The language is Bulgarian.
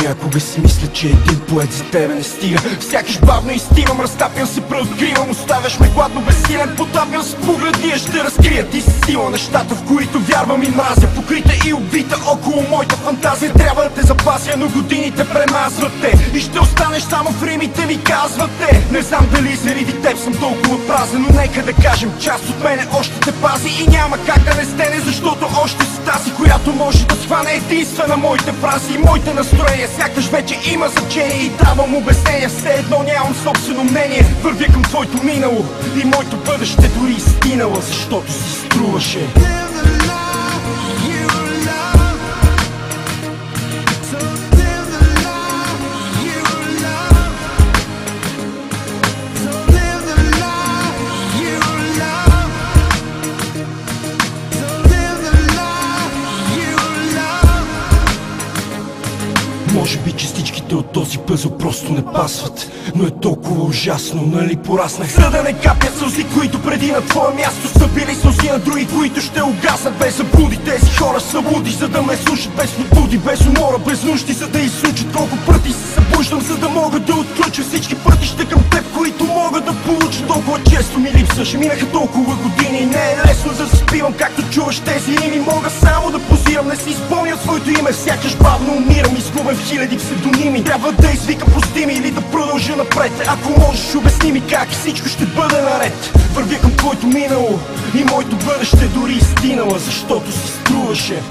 Понякога си мисля, че един поет за тебе не стига. Сякаш бавно изстивам, разтапям се, преоткривам. Оставяш ме гладно, безсилен, потапям с погледи. Ще разкрия ти си сила, нещата, в които вярвам и мразя. Покрита и убита около моята фантазия. Трябва да те запася, но годините премазват те. И ще останеш само в римите ми, казвате. Не знам дали заради теб съм толкова празен, но нека да кажем, част от мене още те пази. И няма как да не стене, защото още си тази, която може да схване единствена моите фрази и моите настроения. Сякаш вече има значение и давам обяснения. Все едно нямам собствено мнение. Вървя към твоето минало и моето бъдеще дори изтинала, защото си струваше. Може би частичките от този пъзъл просто не пасват, но е толкова ужасно, нали пораснах. За да не капят сълзи, които преди на твое място са били сълзи на други, които ще угаснат без заблуди. Тези хора са луди, за да ме слушат без подбуди, без умора, без нужди, за да изучат колко пъти се събуждам, за да мога да отключа всички пътища към теб, които могат да получат. Толкова често ми липсваш, минаха толкова години и не е лесно да заспивам, както чуваш тези рими. Мога само да позирам, не си спомням своето име, сякаш бавно умирам, изгубен в хиляди псевдоними. Трябва да извикам прости ми или да продължа напред. Ако можеш, обясни ми как всичко ще бъде наред. Вървя към твоето минало и моето бъдеще дори изтинала, защото си струваше.